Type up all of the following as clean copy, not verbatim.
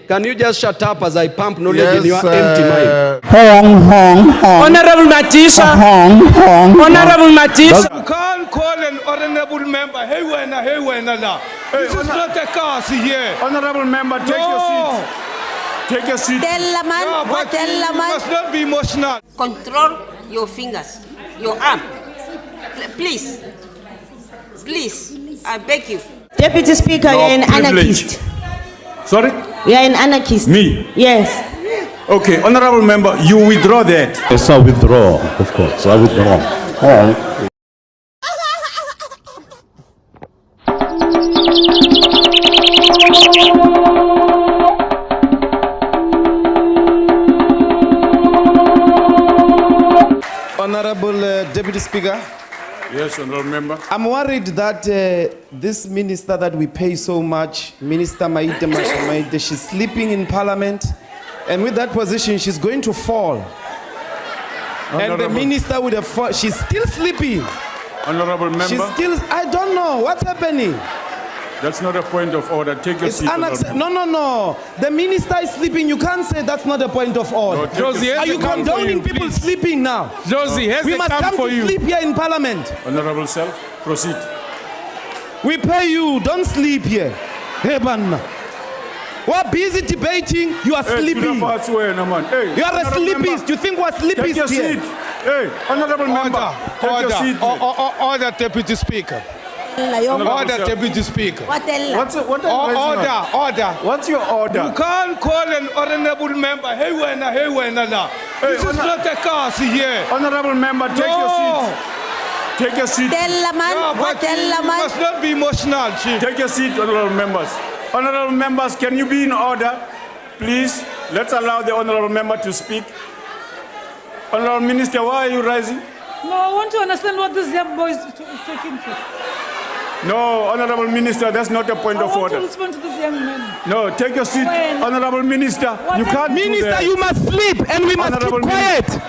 can you just shut up as I pump knowledge in your empty mind? Honorable Madisha. Honorable Madisha. You can't call an honorable member, hey, now. This is not a case here. Honorable member, take your seat. Take your seat. You must not be emotional. Control your fingers, your arm. Please. Please, I beg you. Deputy Speaker, No, you're an privilege. anarchist. Sorry? You're an anarchist. Me? Yes. Okay, honorable member, you withdraw that. Yes, I withdraw, of course. I withdraw. Honorable Deputy Speaker. Yes, honorable member. I'm worried that this minister that we pay so much, Minister Maite, she's sleeping in Parliament, and with that position, she's going to fall. And the minister would have fallen. She's still sleeping. Honorable member. She's still, I don't know, what's happening? That's not a point of order. Take your seat. No. The minister is sleeping. You can't say that's not a point of order. Josie, are you condoning people sleeping now? Josie, we must come to sleep here in Parliament. Honorable self, proceed. We pay you. Don't sleep here. Hey, man. We're busy debating. You are sleeping. You are a sleepist. You think we're sleepist Take your here? seat. Hey, honorable member. Take your seat. Order, Deputy Speaker. Order, Deputy Speaker. Order. What's your order? You can't call an honorable member, hey, now. This is not a case here. Honorable member, take your seat. Take your seat. You must not be emotional, Chief. Take your seat, honorable members. Honorable members, can you be in order? Please, let's allow the honorable member to speak. Honorable Minister, why are you rising? No, I want to understand what this young boy is taking to. No, honorable minister, that's not a point of order. I want to respond to this young man. No, take your seat, honorable minister. You can't do Minister, that. you must sleep and we must Honorable keep quiet.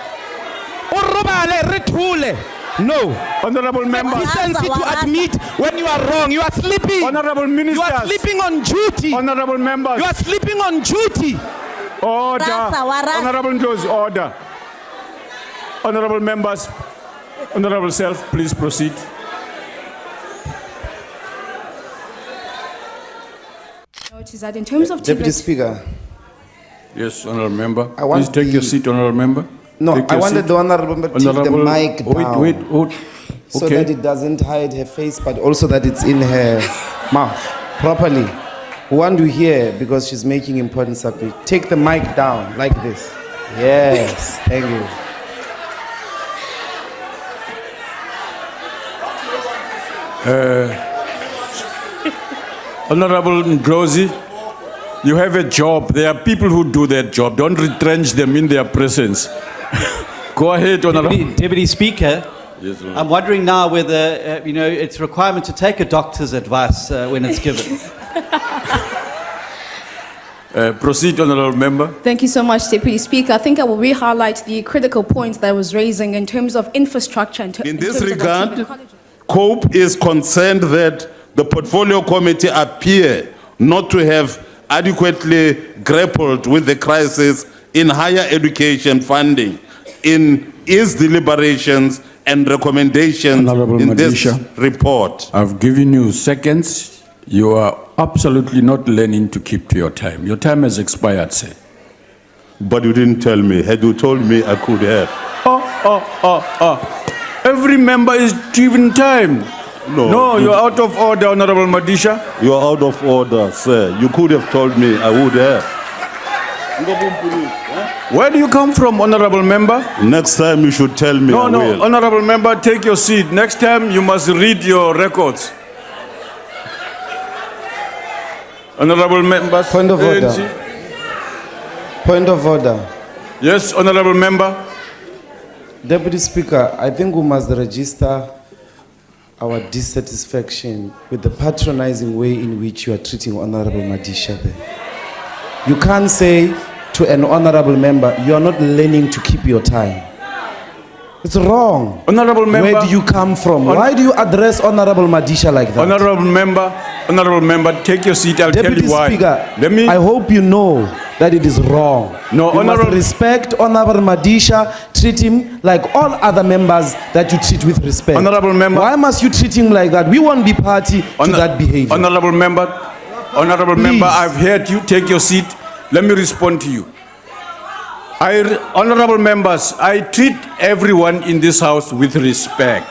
No. Honorable members. Decency to admit when you are wrong. You are sleeping. Honorable ministers. You are sleeping on duty. Honorable members. You are sleeping on duty. Order. Honorable Ndlozi, order. Honorable members. Honorable self, please proceed. Is that in terms of Deputy Speaker. Yes, honorable member. Please take your seat, honorable member. No, I wanted the honorable member to take the mic down. Wait. So that it doesn't hide her face, but also that it's in her mouth properly. We want to hear because she's making important subject. Take the mic down like this. Yes, thank you. Honorable Ndlozi, you have a job. There are people who do that job. Don't retrench them in their presence. Go ahead, Honorable. Deputy Speaker, yes, I'm wondering now whether, it's a requirement to take a doctor's advice when it's given. Proceed, honorable member. Thank you so much, Deputy Speaker. I think I will re-highlight the critical points that I was raising in terms of infrastructure. In this regard, COPE is concerned that the portfolio committee appear not to have adequately grappled with the crisis in higher education funding in its deliberations and recommendations in this report. I've given you seconds. You are absolutely not learning to keep to your time. Your time has expired, sir. But you didn't tell me. Had you told me, I could have. Every member is given time. No, you're out of order, Honorable Madisha. You are out of order, sir. You could have told me. I would have. Where do you come from, honorable member? Next time you should tell me. No, honorable member, take your seat. Next time you must read your records. Honorable members. Point of order. Point of order. Yes, honorable member. Deputy Speaker, I think we must register our dissatisfaction with the patronizing way in which you are treating Honorable Madisha there. You can't say to an honorable member, you are not learning to keep your time. It's wrong. Honorable member. Where do you come from? Why do you address Honorable Madisha like that? Honorable member, take your seat. I'll Deputy tell you why. Speaker, I hope you know that it is wrong. No, you must respect Honorable Madisha. Treat him like all other members that you treat with respect. Honorable member. Why must you treat him like that? We won't be party to that behavior. Honorable member, I've heard you. Take your seat. Let me respond to you. Honorable members, I treat everyone in this house with respect.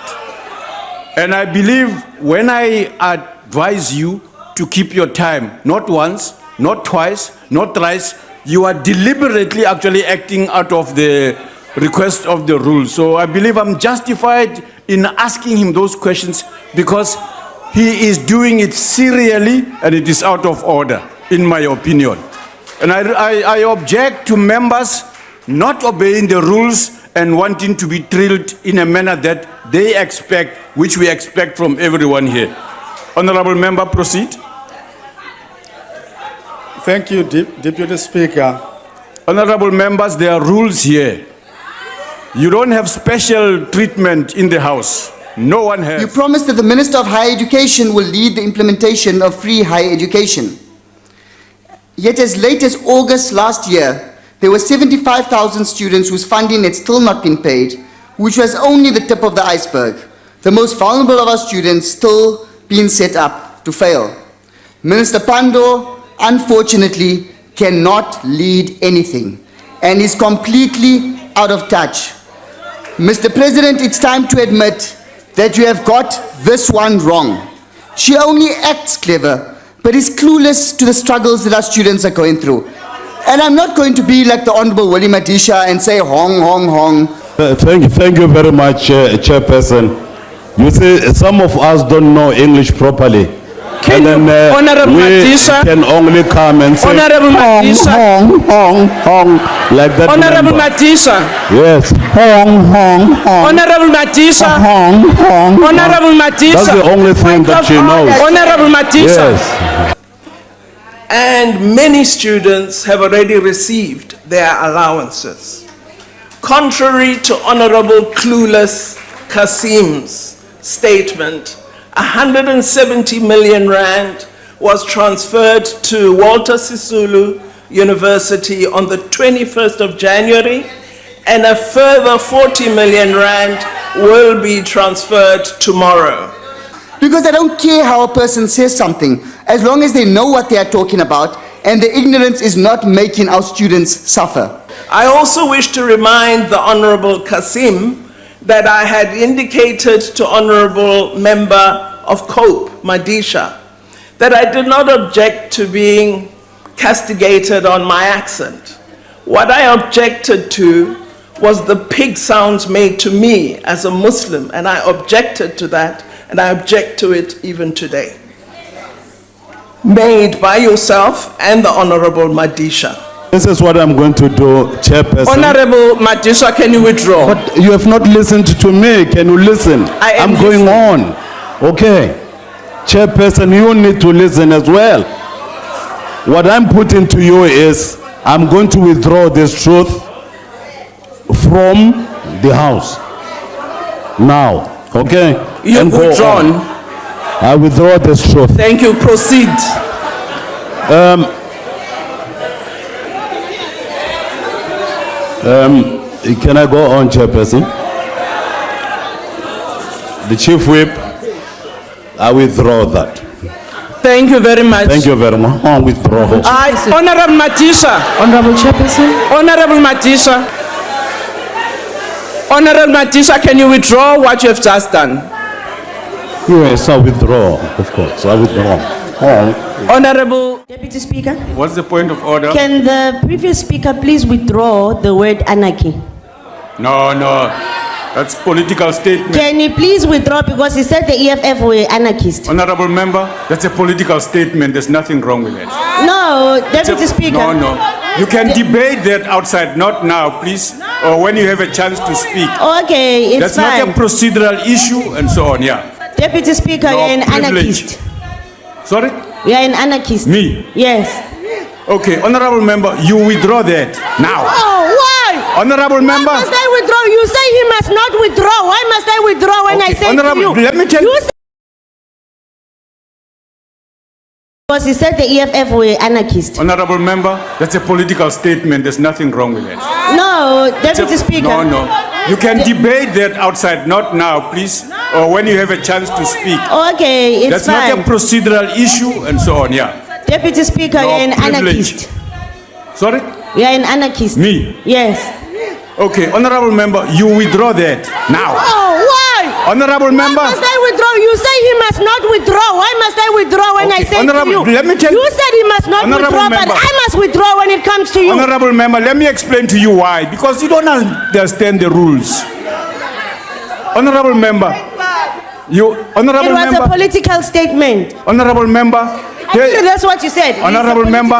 And I believe when I advise you to keep your time, not once, not twice, not thrice, you are deliberately actually acting out of the request of the rules. So I believe I'm justified in asking him those questions because he is doing it serially and it is out of order, in my opinion. And I object to members not obeying the rules and wanting to be drilled in a manner that they expect, which we expect from everyone here. Honorable member, proceed. Thank you, Deputy Speaker. Honorable members, there are rules here. You don't have special treatment in the House. No one has. You promised that the Minister of Higher Education will lead the implementation of free higher education. Yet as late as August last year, there were 75,000 students whose funding had still not been paid, which was only the tip of the iceberg. The most vulnerable of our students still being set up to fail. Minister Pandor, unfortunately, cannot lead anything and is completely out of touch. Mr. President, it's time to admit that you have got this one wrong. She only acts clever, but is clueless to the struggles that our students are going through. And I'm not going to be like the Honorable Willie Madisha and say hong, hong, hong. Thank you very much, Chairperson. You see, some of us don't know English properly. Honorable Madisha, can only come and say Honorable Madisha, hong, hong, hong, like that. Honorable Madisha. Yes. Hong, hong, hong. Honorable Madisha. Hong, hong. Honorable Madisha. That's the only thing that she knows. Honorable Madisha. Yes. And many students have already received their allowances. Contrary to Honorable Clueless Kasim's statement, 170 million rand was transferred to Walter Sisulu University on the 21st of January, and a further 40 million rand will be transferred tomorrow. Because I don't care how a person says something, as long as they know what they are talking about and the ignorance is not making our students suffer. I also wish to remind the Honorable Kasim that I had indicated to Honorable Member of COPE, Madisha, that I did not object to being castigated on my accent. What I objected to was the pig sounds made to me as a Muslim, and I objected to that, and I object to it even today. Made by yourself and the Honorable Madisha. This is what I'm going to do, Chairperson. Honorable Madisha, can you withdraw? But you have not listened to me. Can you listen? I'm going on. Okay. Chairperson, you need to listen as well. What I'm putting to you is, I'm going to withdraw this truth from the House. Now. Okay? You've withdrawn. I withdraw this truth. Thank you. Proceed. Can I go on, Chairperson? The Chief Whip, I withdraw that. Thank you very much. Thank you very much. I withdraw. Honorable Madisha. Honorable Chairperson. Honorable Madisha. Honorable Madisha, can you withdraw what you have just done? Yes, I withdraw, of course. I withdraw. Honorable Deputy Speaker. What's the point of order? Can the previous speaker please withdraw the word anarchy? No. That's political statement. Can he please withdraw, because he said the EFF were anarchists? Honorable member, that's a political statement. There's nothing wrong with it. No, Deputy Speaker. No. You can debate that outside, not now, please, or when you have a chance to speak. Okay, it's fine. That's not a procedural issue and so on, yeah. Deputy Speaker, you're an anarchist. Sorry? You are an anarchist. Me? Yes. Okay, honorable member, you withdraw that now. Oh, why? Honorable member. Why must I withdraw? You say he must not withdraw. Why must I withdraw when I say to you? Let me tell you. Because he said the EFF were anarchists. Honorable member, that's a political statement. There's nothing wrong with it. No, Deputy Speaker. No. You can debate that outside, not now, please, or when you have a chance to speak. Okay, it's that's fine. Not a procedural issue and so on, yeah. Deputy Speaker, you're an anarchist. Sorry? You're an anarchist. Me? Yes. Okay, honorable member, you withdraw that now. Oh, why? Honorable member. Why must I withdraw? You say he must not withdraw. Why must I withdraw when I say to you? Let me tell you. You said he must not withdraw, but I must withdraw when it comes to you. Honorable member, let me explain to you why. Because you don't understand the rules. Honorable member. It was a political statement. Honorable member. Actually, that's what you said. Honorable member,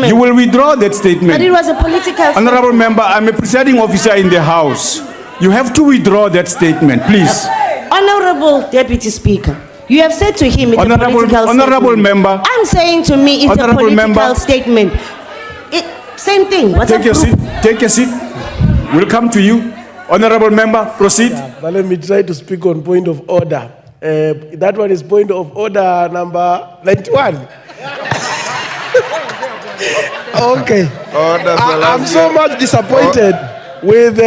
you will withdraw that statement. But it was a political statement. Honorable member, I'm a presiding officer in the House. You have to withdraw that statement, please. Honorable Deputy Speaker, you have said to him it's a political statement. Honorable member. I'm saying to me it's a political statement. Same thing. Take your seat. Take your seat. We'll come to you. Honorable member, proceed. But let me try to speak on point of order. That one is point of order number 91. Okay. I'm so much disappointed with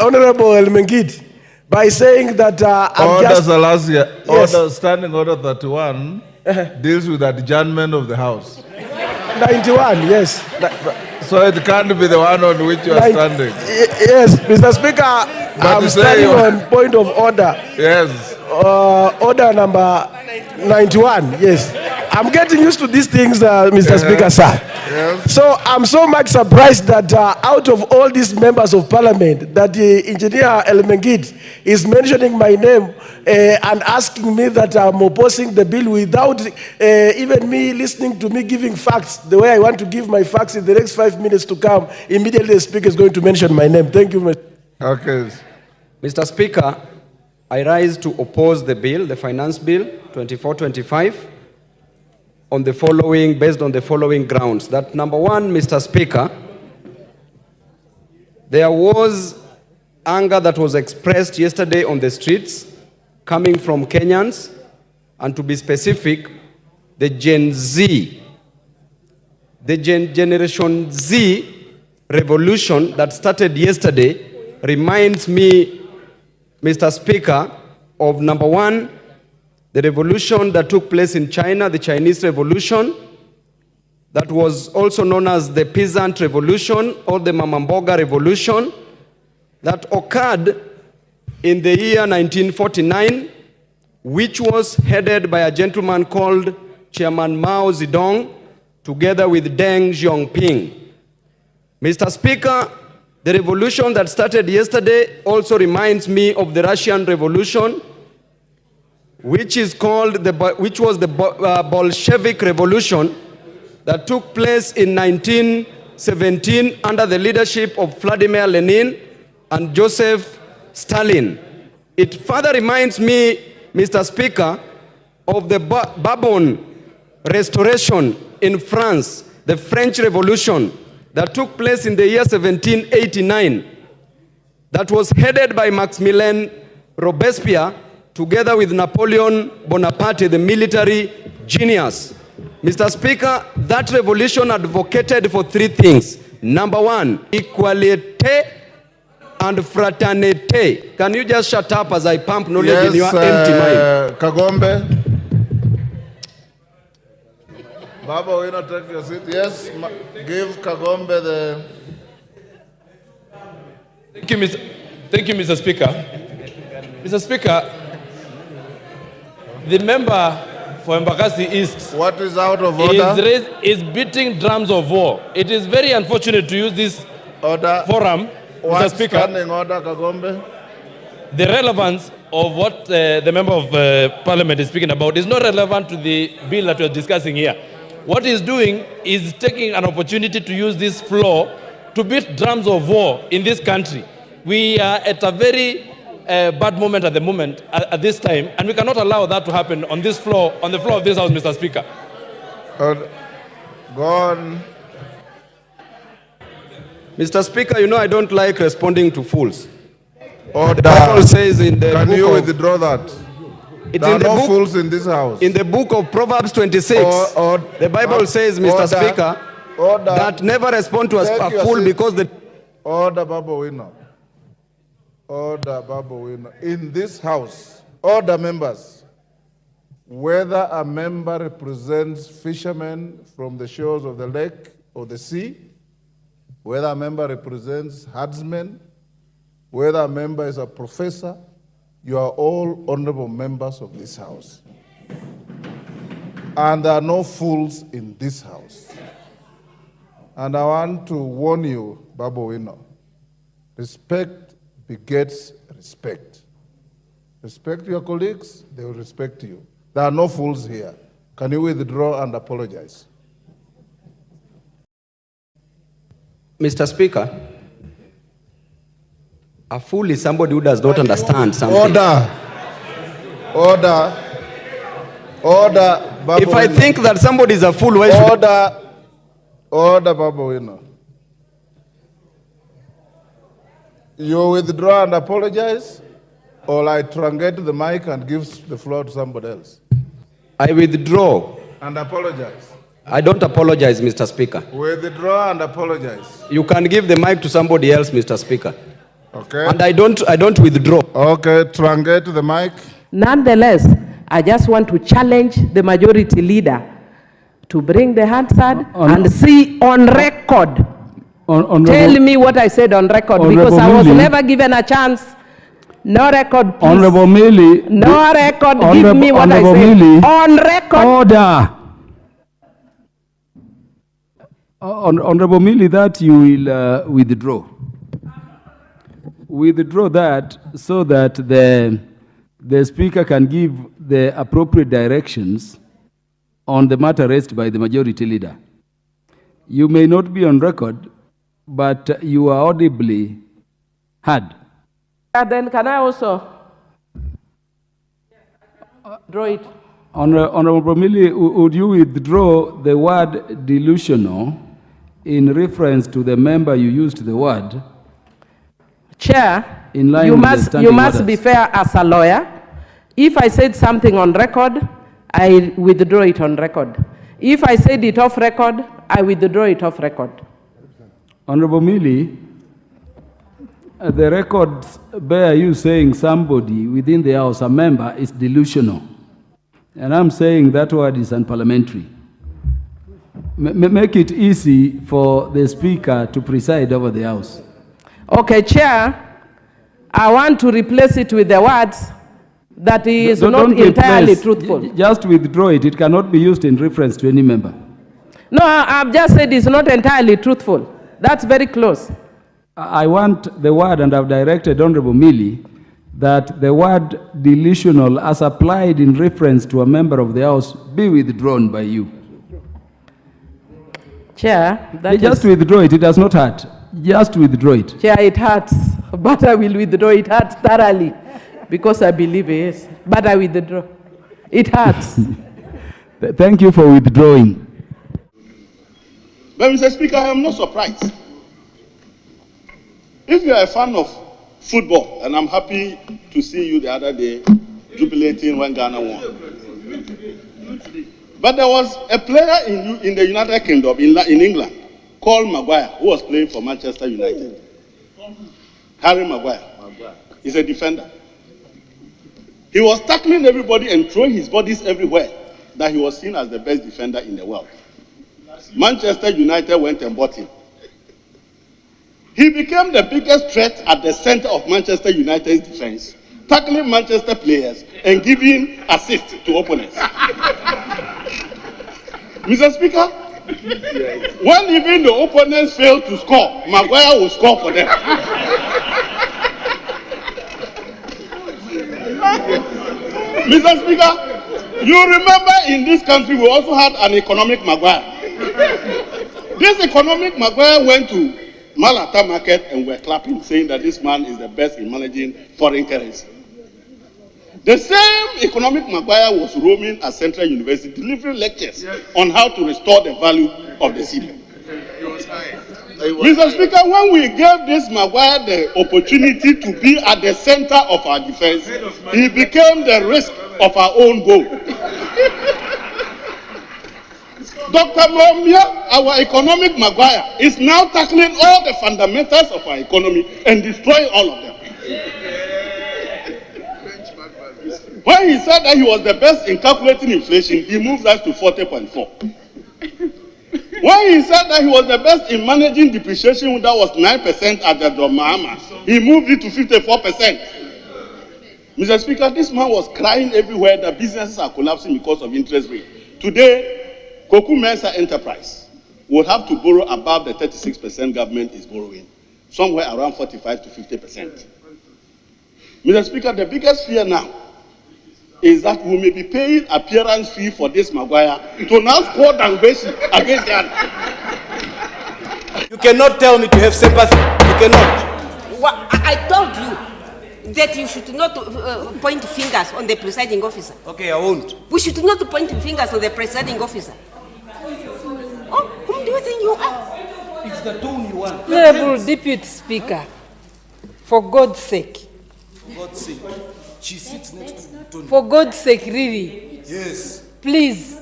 Honorable Elmengid by saying that Standing Order 31 deals with adjournment of the House. 91, yes. So it can't be the one on which you are standing. Yes, Mr. Speaker, I'm standing on point of order. Yes. Order number 91, yes. I'm getting used to these things, Mr. Speaker, sir. Yes. So I'm so much surprised that out of all these members of parliament, that Engineer Elmengid is mentioning my name and asking me that I'm opposing the bill without even me listening to me giving facts the way I want to give my facts in the next 5 minutes to come. Immediately the Speaker is going to mention my name. Thank you, Mr. Okay. Mr. Speaker, I rise to oppose the bill, the finance bill 2425, based on the following grounds. That number one, Mr. Speaker, there was anger that was expressed yesterday on the streets coming from Kenyans, and to be specific, the Gen Z, the Generation Z revolution that started yesterday reminds me, Mr. Speaker, of number one, the revolution that took place in China, the Chinese Revolution, that was also known as the Peasant Revolution or the Mamamboga Revolution, that occurred in the year 1949, which was headed by a gentleman called Chairman Mao Zedong, together with Deng Xiaoping. Mr. Speaker, the revolution that started yesterday also reminds me of the Russian Revolution, which was the Bolshevik Revolution that took place in 1917 under the leadership of Vladimir Lenin and Joseph Stalin. It further reminds me, Mr. Speaker, of the Bourbon Restoration in France, the French Revolution that took place in the year 1789, that was headed by Maximilien Robespierre, together with Napoleon Bonaparte, the military genius. Mr. Speaker, that revolution advocated for three things. Number one, equality and fraternity. Can you just shut up as I pump knowledge in your empty mind? Kagombe. Babu Owino, take your seat. Yes, give Kagombe the... Thank you, Mr. Speaker. Mr. Speaker, the member for Embakasi East, what is out of order, is beating drums of war. It is very unfortunate to use this forum, Mr. Speaker. Standing order, Kagombe. The relevance of what the member of parliament is speaking about is not relevant to the bill that we are discussing here. What he's doing is taking an opportunity to use this floor to beat drums of war in this country. We are at a very bad moment at the moment, at this time, and we cannot allow that to happen on this floor, on the floor of this House, Mr. Speaker. Go on. Mr. Speaker, you know I don't like responding to fools. Order. The Bible says in the Can book you of, withdraw that? It's There in are the no book, fools in this house. in the book of Proverbs 26, the Bible says, Mr. Speaker, that never respond to Take a your fool seat. because the... Order, Babu Owino. Order, Babu Owino. In this house, order, members. Whether a member represents fishermen from the shores of the lake or the sea, whether a member represents herdsmen, whether a member is a professor, you are all honorable members of this house. And there are no fools in this house. And I want to warn you, Babu Owino, respect begets respect. Respect your colleagues, they will respect you. There are no fools here. Can you withdraw and apologize? Mr. Speaker, a fool is somebody who does not understand something. Order. Order. Order, Babu If I Owino. think that somebody is a fool, why should... Order, Babu Owino. You withdraw and apologize, or I truncate the mic and give the floor to somebody else. I withdraw. And apologize. I don't apologize, Mr. Speaker. Withdraw and apologize. You can give the mic to somebody else, Mr. Speaker. Okay. And I don't withdraw. Okay, truncate the mic. Nonetheless, I just want to challenge the majority leader to bring the Hansard and see on record. Tell me what I said on record, because I was never given a chance. No record, please. Honorable Millie. No record, give me what I said. Millie, on record. Order. Honorable Millie, that you will withdraw. Withdraw that so that the Speaker can give the appropriate directions on the matter raised by the majority leader. You may not be on record, but you are audibly heard. Then can I also draw it? Honorable Millie, would you withdraw the word delusional in reference to the member you used the word? Chair, in line you with the must standing orders? be fair as a lawyer. If I said something on record, I withdraw it on record. If I said it off record, I withdraw it off record. Honorable Millie, the records bear you saying somebody within the House, a member, is delusional. And I'm saying that word is unparliamentary. Make it easy for the Speaker to preside over the House. Okay, Chair, I want to replace it with the words that is not entirely truthful. Just withdraw it. It cannot be used in reference to any member. No, I've just said it's not entirely truthful. That's very close. I want the word, and I've directed Honorable Millie, that the word delusional as applied in reference to a member of the House be withdrawn by you. Chair, just withdraw it. It does not hurt. Just withdraw it. Chair, it hurts, but I will withdraw. It hurts thoroughly because I believe it is, but I withdraw. It hurts. Thank you for withdrawing. But Mr. Speaker, I am not surprised. If you are a fan of football, and I'm happy to see you the other day jubilating when Ghana won. But there was a player in the United Kingdom, in England, called Maguire, who was playing for Manchester United. Harry Maguire. He's a defender. He was tackling everybody and throwing his bodies everywhere, that he was seen as the best defender in the world. Manchester United went and bought him. He became the biggest threat at the center of Manchester United's defense, tackling Manchester players and giving assists to opponents. Mr. Speaker, when even the opponents failed to score, Maguire will score for them. Mr. Speaker, you remember in this country we also had an economic Maguire. This economic Maguire went to Malata market and were clapping, saying that this man is the best in managing foreign currency. The same economic Maguire was roaming at Central University, delivering lectures on how to restore the value of the cedi. Mr. Speaker, when we gave this Maguire the opportunity to be at the center of our defense, he became the risk of our own goal. Dr. Momia, our economic Maguire, is now tackling all the fundamentals of our economy and destroying all of them. When he said that he was the best in calculating inflation, he moved us to 40.4. When he said that he was the best in managing depreciation, that was 9% at the Domama, he moved it to 54%. Mr. Speaker, this man was crying everywhere that businesses are collapsing because of interest rate. Today, Koku Mensa Enterprise would have to borrow above the 36% government is borrowing, somewhere around 45 to 50%. Mr. Speaker, the biggest fear now is that we may be paying appearance fee for this Maguire to now score Mbuyiseni against the other. You cannot tell me to have sympathy. You cannot. Well, I told you that you should not point fingers on the presiding officer. Okay, I won't. We should not point fingers on the presiding officer. Oh, whom do you think you are? It's the tone you want. Honorable Deputy Speaker, for God's sake. For God's sake. She sits next to Tony. For God's sake, really. Yes. Please,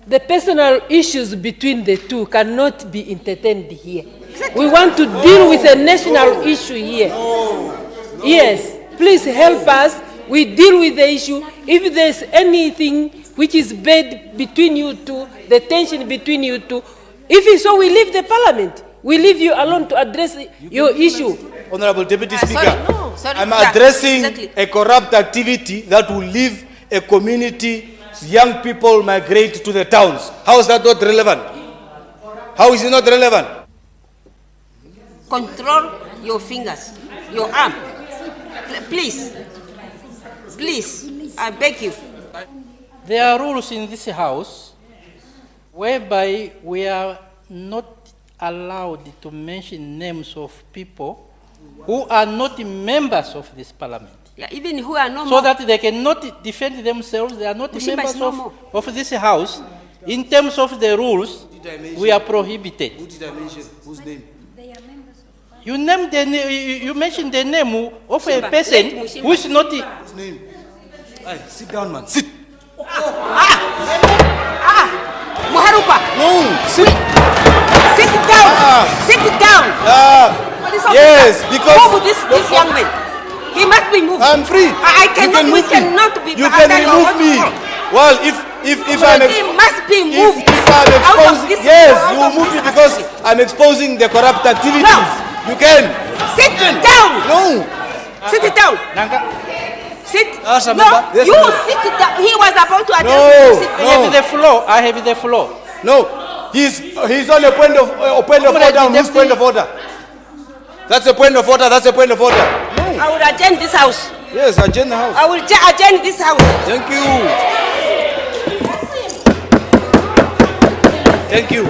the personal issues between the two cannot be entertained here. Exactly. We want to deal with a national issue here. Yes, please help us. We deal with the issue. If there's anything which is bad between you two, the tension between you two, if it's so, we leave the parliament. We leave you alone to address your issue. Honorable Deputy Speaker, sorry. I'm addressing a corrupt activity that will leave a community, young people migrate to the towns. How is that not relevant? How is it not relevant? Control your fingers, your arm. Please, I beg you. There are rules in this house whereby we are not allowed to mention names of people who are not members of this parliament. Yeah, even who are not so that they cannot defend themselves, they are not members of this house. In terms of the rules, we are prohibited. Who did I mention? Whose name? You named you mentioned the name of a person who is not. Whose name? Hey, sit down, man. Sit. Muharupa. No, sit. Sit down. Sit down. Yes, because move this young man. He must be moved. I'm free. I cannot. We cannot be. You can remove me. Well, if I'm he must be moved. If I'm exposing, yes, you will move me because I'm exposing the corrupt activities. No. You can. Sit down. No. Sit down. Sit. No, yes, you sit down. He was about to address you. I have the floor. I have the floor. No, he's on a point of order. Whose point of order? That's a point of order. That's a point of order. No. I will adjourn this house. Yes, adjourn the house. I will adjourn this house. Thank you. Thank you.